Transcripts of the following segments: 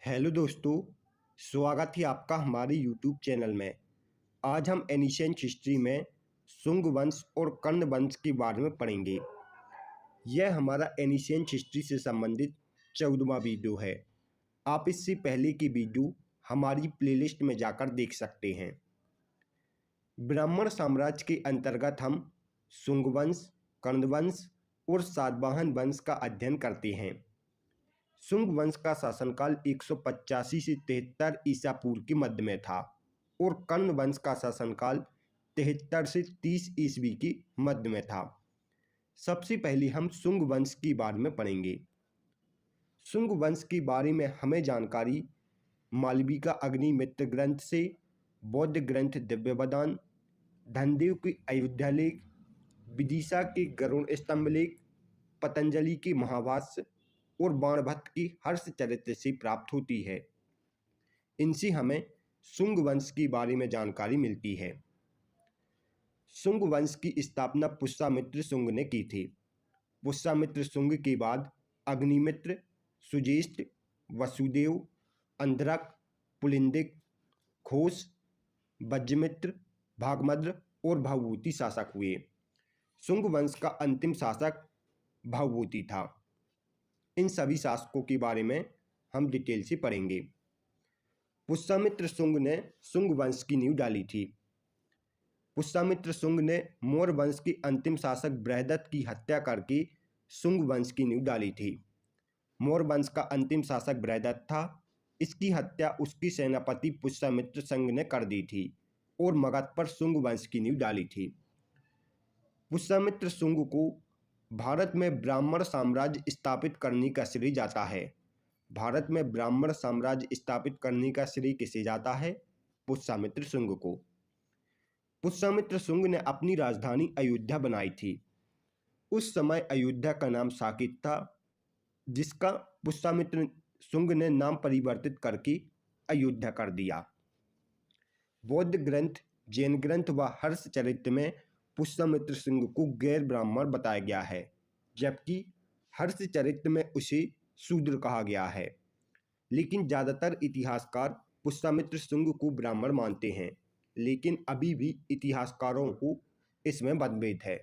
Hello दोस्तों, स्वागत है आपका हमारे यूट्यूब चैनल में। आज हम एनिशिएंट हिस्ट्री में शुंग वंश और कर्ण वंश के बारे में पढ़ेंगे। यह हमारा एनिशिएंट हिस्ट्री से संबंधित 14वां वीडियो है। आप इससे पहले की वीडियो हमारी प्लेलिस्ट में जाकर देख सकते हैं। ब्राह्मण साम्राज्य के अंतर्गत हम शुंग वंश, कर्ण वंश और सातवाहन वंश का अध्ययन करते हैं। शुंग वंश का शासनकाल 185 से 73 ईसा पूर्व के मध्य में था और कर्ण वंश का शासनकाल 73 से 30 ईस्वी के मध्य में था। सबसे पहले हम शुंग वंश के बारे में पढ़ेंगे। शुंग वंश के बारे में हमें जानकारी मालवी का अग्निमित्र ग्रंथ से, बौद्ध ग्रंथ दिव्यवदान, धनदेव के अयोध्या लेख, विदिशा के गरुड़ स्तंभ लेख, पतंजलि के महाभाष्य और बाणभट्ट की हर्ष चरित्र से प्राप्त होती है। इनसे हमें शुंग वंश के बारे में जानकारी मिलती है। शुंग वंश की स्थापना पुष्यमित्र शुंग ने की थी। पुष्यमित्र शुंग के बाद अग्निमित्र, सुजेष्ट, वसुदेव, अंधरक, पुलिंदिक, घोष, वज्रमित्र, भागमद्र और भवभूति शासक हुए। शुंग वंश का अंतिम शासक भवभूति था। इन सभी शासकों के बारे में हम डिटेल से पढ़ेंगे। पुष्यमित्र शुंग ने शुंग वंश की नींव डाली थी। पुष्यमित्र शुंग ने मौर्य वंश के अंतिम शासक बृहदत्त की हत्या करके शुंग वंश की नींव डाली थी। मौर्य वंश का अंतिम शासक बृहदत्त था। इसकी हत्या उसके सेनापति पुष्यमित्र शुंग ने कर दी थी और मगध पर शुंग वंश की नींव डाली थी। पुष्यमित्र शुंग को भारत में ब्राह्मण साम्राज्य स्थापित करने का श्रेय जाता है। भारत में ब्राह्मण साम्राज्य स्थापित करने का श्रेय किसे जाता है? पुष्यमित्र शुंग को। पुष्यमित्र शुंग ने अपनी राजधानी अयोध्या बनाई थी। उस समय अयोध्या का नाम साकेत था, जिसका पुष्यमित्र शुंग ने नाम परिवर्तित करके अयोध्या कर दिया। बौद्ध ग्रंथ, जैन ग्रंथ व हर्ष चरित्र में पुष्यमित्र शुंग को गैर ब्राह्मण बताया गया है, जबकि हर्ष चरित्र में उसे शूद्र कहा गया है। लेकिन ज़्यादातर इतिहासकार पुष्यमित्र शुंग को ब्राह्मण मानते हैं, लेकिन अभी भी इतिहासकारों को इसमें मतभेद है।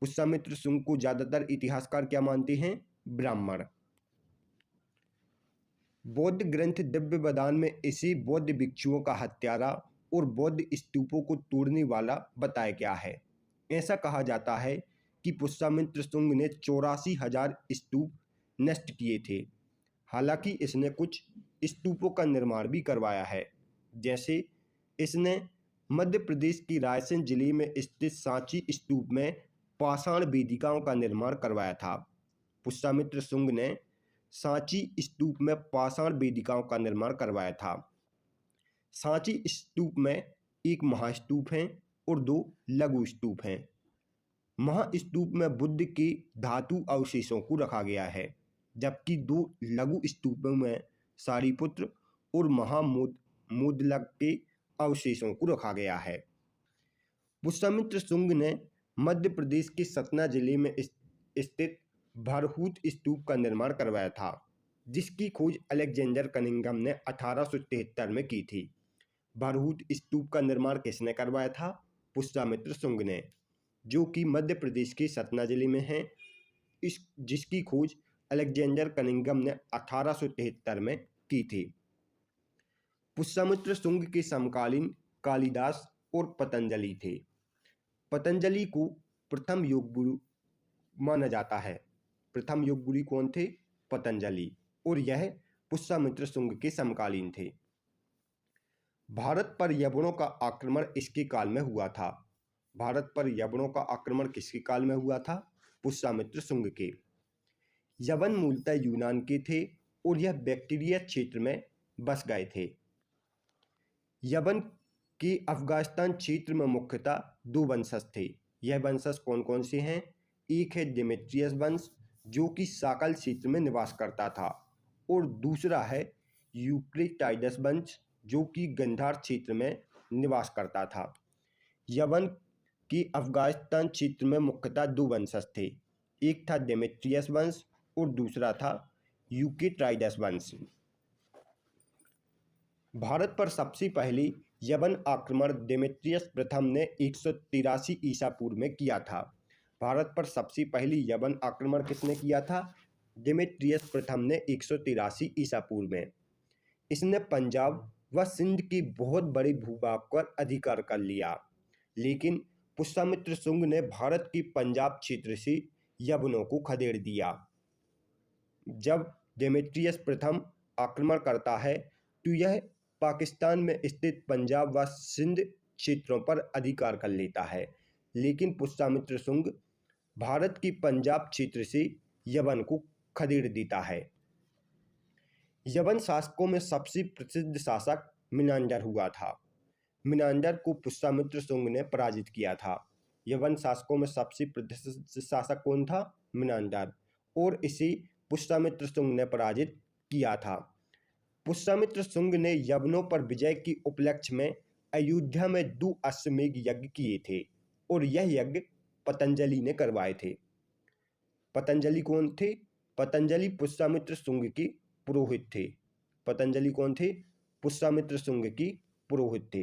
पुष्यमित्र शुंग को ज़्यादातर इतिहासकार क्या मानते हैं? ब्राह्मण। बौद्ध ग्रंथ दिव्यवदान में इसे बौद्ध भिक्षुओं का हत्यारा और बौद्ध स्तूपों को तोड़ने वाला बताया गया है। ऐसा कहा जाता है कि पुष्यमित्र शुंग ने 84,000 स्तूप नष्ट किए थे। हालांकि इसने कुछ स्तूपों का निर्माण भी करवाया है, जैसे इसने मध्य प्रदेश की रायसेन जिले में स्थित सांची स्तूप में पाषाण वेदिकाओं का निर्माण करवाया था। पुष्यमित्र शुंग ने सांची स्तूप में पाषाण वेदिकाओं का निर्माण करवाया था। सांची स्तूप में एक महास्तूप है और 2 लघु स्तूप हैं। महास्तूप में बुद्ध के धातु अवशेषों को रखा गया है, जबकि 2 लघु स्तूपों में सारिपुत्र और महामोदलक के अवशेषों को रखा गया है। पुष्यमित्र शुंग ने मध्य प्रदेश के सतना जिले में स्थित भरहूत स्तूप का निर्माण करवाया था, जिसकी खोज अलेक्जेंडर कनिंघम ने 1873 में की थी। भरहूत स्तूप का निर्माण किसने करवाया था? पुष्यमित्र शुंग ने, जो कि मध्य प्रदेश के सतना जिले में है, जिसकी खोज अलेक्जेंडर कनिंघम ने 1873 में की थी। पुष्यमित्र शुंग के समकालीन कालिदास और पतंजलि थे। पतंजलि को प्रथम योग गुरु माना जाता है। प्रथम योग गुरु कौन थे? पतंजलि, और यह पुष्यमित्र शुंग के समकालीन थे। भारत पर यवनों का आक्रमण इसके काल में हुआ था। भारत पर यवनों का आक्रमण किसके काल में हुआ था? पुष्यमित्र शुंग के। यवन मूलतः यूनान के थे और यह बैक्टीरिया क्षेत्र में बस गए थे। यवन के अफगानिस्तान क्षेत्र में मुख्यतः 2 वंशज थे। यह वंशज कौन कौन से हैं? एक है डेमेट्रियस वंश, जो कि साकल क्षेत्र में निवास करता था, और दूसरा है यूक्रेटाइडस वंश, जो कि गंधार क्षेत्र में निवास करता था। यवन के अफगानिस्तान क्षेत्र में मुख्यतः 2 वंशज थे। एक था डेमेट्रियस वंश और दूसरा था यूक्रेटाइडस वंश। भारत पर सबसे पहले यवन आक्रमण डेमेट्रियस प्रथम ने 183 ईसा पूर्व में किया था। भारत पर सबसे पहले यवन आक्रमण किसने किया था? डेमेट्रियस प्रथम ने 183 ईसा पूर्व में। इसने पंजाब व सिंध के बहुत बड़े भूभाग पर अधिकार कर लिया, लेकिन पुष्यमित्र शुंग ने भारत के पंजाब क्षेत्र से यवनों को खदेड़ दिया। जब डेमेट्रियस प्रथम आक्रमण करता है तो यह पाकिस्तान में स्थित पंजाब व सिंध क्षेत्रों पर अधिकार कर लेता है, लेकिन पुष्यमित्र शुंग भारत के पंजाब क्षेत्र से यवन को खदेड़ देता है। यवन शासकों में सबसे प्रसिद्ध शासक मिनांडर हुआ था। मिनांडर को पुष्यमित्र शुंग ने पराजित किया था। यवन शासकों में सबसे प्रसिद्ध शासक कौन था? मिनांडर, और इसे पुष्यमित्र शुंग ने पराजित किया था। पुष्यमित्र शुंग ने यवनों पर विजय के उपलक्ष्य में अयोध्या में 2 अश्वमेध यज्ञ किए थे, और यह यज्ञ पतंजलि ने करवाए थे। पतंजलि कौन थे? पतंजलि पुष्यमित्र शुंग के पुरोहित थे। पतंजलि कौन थे? पुष्यमित्र शुंग के पुरोहित थे।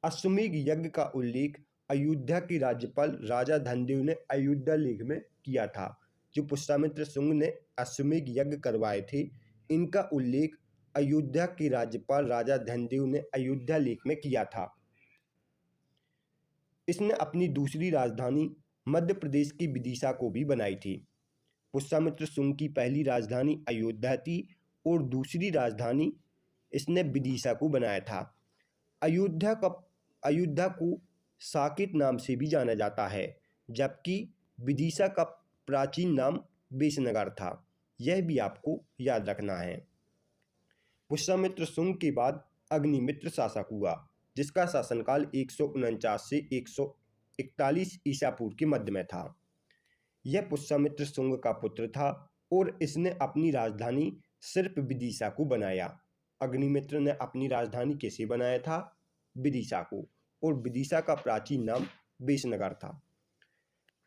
अश्वमेध यज्ञ का उल्लेख अयोध्या के राज्यपाल राजा धनदेव ने अयोध्या लेख में किया था। जो पुष्यमित्र शुंग ने अश्वमेध यज्ञ करवाए थे, इनका उल्लेख अयोध्या के राज्यपाल राजा धनदेव ने अयोध्या लेख में किया था। इसने अपनी दूसरी राजधानी मध्य प्रदेश की विदिशा को भी बनाई थी। पुष्यमित्र शुंग की पहली राजधानी अयोध्या थी और दूसरी राजधानी इसने विदिशा को बनाया था। अयोध्या को साकेत नाम से भी जाना जाता है, जबकि विदिशा का प्राचीन नाम बेसनगर था। यह भी आपको याद रखना है। पुष्यमित्र शुंग के बाद अग्निमित्र शासक हुआ, जिसका शासनकाल 149 से 141 ईसा पूर्व के मध्य में था। यह पुष्यमित्र शुंग का पुत्र था और इसने अपनी राजधानी सिर्फ विदिशा को बनाया। अग्निमित्र ने अपनी राजधानी कैसे बनाया था? विदिशा को, और विदिशा का प्राचीन नाम बेसनगर था।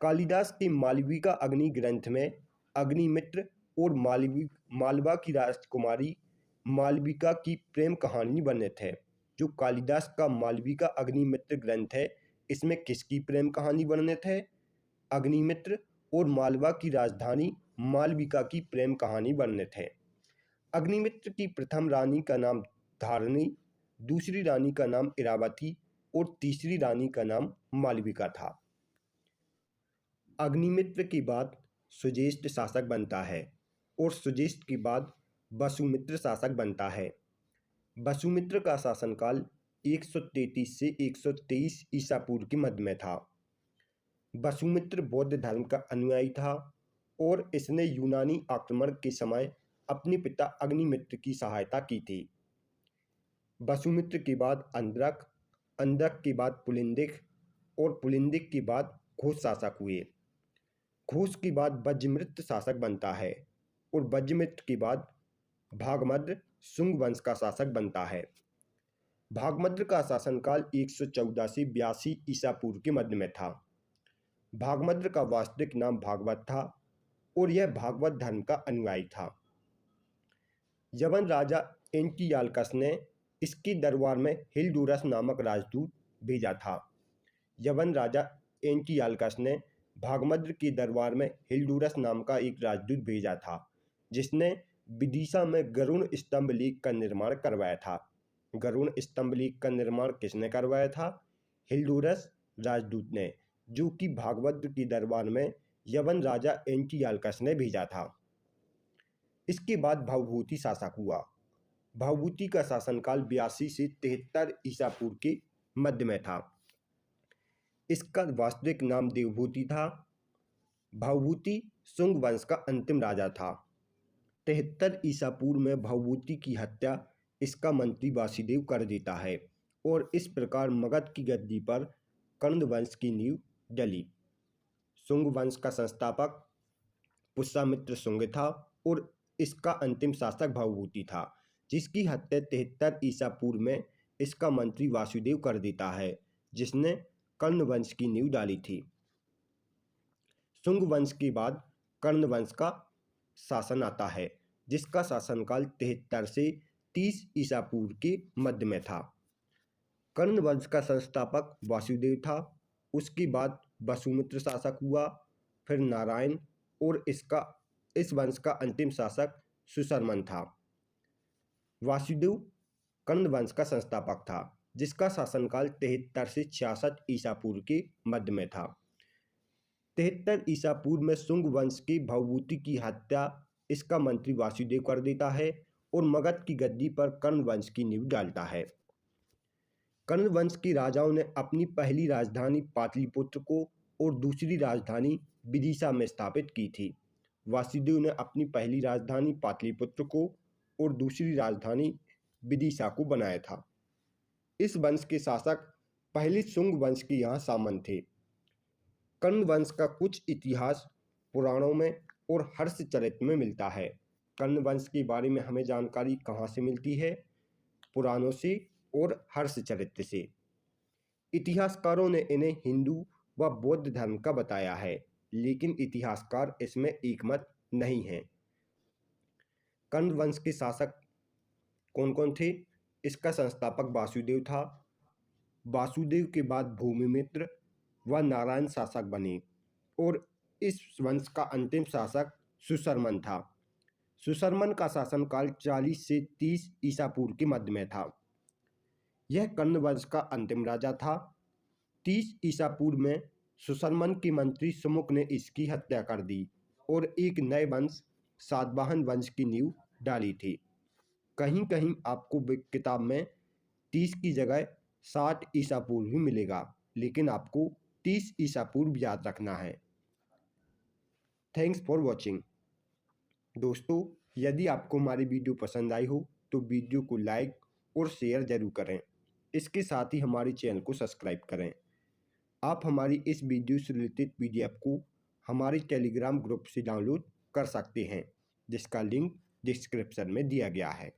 कालिदास के मालवी का अग्नि ग्रंथ में अग्निमित्र और मालवा की राजकुमारी मालविका की प्रेम कहानी वर्णित है। जो कालिदास का मालवी का अग्निमित्र ग्रंथ है, इसमें किसकी प्रेम कहानी वर्णित है? अग्निमित्र और मालवा की राजधानी मालविका की प्रेम कहानी वर्णित है। अग्निमित्र की प्रथम रानी का नाम धारिणी, दूसरी रानी का नाम इरावती और तीसरी रानी का नाम मालविका था। अग्निमित्र के बाद सुज्येष्ठ शासक बनता है और सुज्येष्ठ के बाद वसुमित्र शासक बनता है। वसुमित्र का शासनकाल 133 से 123 ईसा पूर्व के मध्य में था। वसुमित्र बौद्ध धर्म का अनुयायी था और इसने यूनानी आक्रमण के समय अपने पिता अग्निमित्र की सहायता की थी। वसुमित्र के बाद अंधक, अंधक के बाद पुलिंदिक और पुलिंदिक के बाद घोष शासक हुए। घोष के बाद वज्रमित्र शासक बनता है और वज्रमित्र के बाद भागमद्र शुंग वंश का शासक बनता है। भागमद्र का शासनकाल 114 से 82 ईसा पूर्व के मध्य में था। भागमद्र का वास्तविक नाम भागवत था और यह भागवत धर्म का अनुयायी था। यवन राजा एंटियालकस ने इसके दरबार में हिल्डूरस नामक राजदूत भेजा था। यवन राजा एंटियालकस ने भागमद्र के दरबार में हिल्डूरस नाम का एक राजदूत भेजा था, जिसने विदिशा में गरुण स्तंभ लेख का निर्माण करवाया था। गरुण स्तंभ लेख का निर्माण किसने करवाया था? हिल्डूरस राजदूत ने, जो कि भागवत के दरबार में यवन राजा एंटियालकस ने भेजा था। इसके बाद भवभूति शासक हुआ। भवभूति का शासनकाल 82 से 73 ईसा पूर्व के मध्य में था। इसका वास्तविक नाम देवभूति था। भवभूति शुंग वंश का अंतिम राजा था। 73 ईसा पूर्व में भवभूति की हत्या इसका मंत्री वासुदेव कर देता है और इस प्रकार मगध की गद्दी पर कर्ण वंश की नींव डली। शुंग वंश का संस्थापक पुष्यमित्र शुंग था और इसका अंतिम शासक भवभूति था, जिसकी हत्या 73 ईसा पूर्व में इसका मंत्री वासुदेव कर देता है, जिसने कर्ण वंश की नींव डाली थी। शुंग वंश के बाद कर्ण वंश का शासन आता है, जिसका शासनकाल 73 से 30 ईसा पूर्व के मध्य में था। कर्ण वंश का संस्थापक वासुदेव था। उसके बाद वसुमित्र शासक हुआ, फिर नारायण, और इस वंश का अंतिम शासक सुशर्मन था। वासुदेव कर्ण वंश का संस्थापक था, जिसका शासनकाल 73 से 66 ईसा पूर्व के मध्य में था। 73 ईसा पूर्व में शुंग वंश के भवभूति की हत्या इसका मंत्री वासुदेव कर देता है और मगध की गद्दी पर कर्ण वंश की नींव डालता है। कर्ण वंश के राजाओं ने अपनी पहली राजधानी पाटलिपुत्र को और दूसरी राजधानी विदिशा में स्थापित की थी। वासुदेव ने अपनी पहली राजधानी पाटलिपुत्र को और दूसरी राजधानी विदिशा को बनाया था। इस वंश के शासक पहले शुंग वंश के यहाँ सामंत थे। कर्ण वंश का कुछ इतिहास पुराणों में और हर्षचरित में मिलता है। कर्ण वंश के बारे में हमें जानकारी कहाँ से मिलती है? पुराणों से और हर्षचरित से। इतिहासकारों ने इन्हें हिंदू व बौद्ध धर्म का बताया है, लेकिन इतिहासकार इसमें एकमत नहीं हैं। कर्ण वंश के शासक कौन कौन थे? इसका संस्थापक वासुदेव था। वासुदेव के बाद भूमिमित्र व नारायण शासक बने और इस वंश का अंतिम शासक सुशर्मन था। सुशर्मन का शासनकाल 40 से 30 ईसा पूर्व के मध्य में था। यह कर्ण वंश का अंतिम राजा था। 30 ईसा पूर्व में सुशर्मन के मंत्री सुमुख ने इसकी हत्या कर दी और एक नए वंश सातवाहन वंश की नींव डाली थी। कहीं कहीं आपको किताब में 30 की जगह 60 ईसा पूर्व भी मिलेगा, लेकिन आपको 30 ईसा पूर्व याद रखना है। Thanks for watching. दोस्तों, यदि आपको हमारी वीडियो पसंद आई हो तो वीडियो को लाइक और शेयर जरूर करें। इसके साथ ही हमारे चैनल को सब्सक्राइब करें। आप हमारी इस वीडियो से रिलेटेड PDF को हमारे टेलीग्राम ग्रुप से डाउनलोड कर सकते हैं, जिसका लिंक डिस्क्रिप्शन में दिया गया है।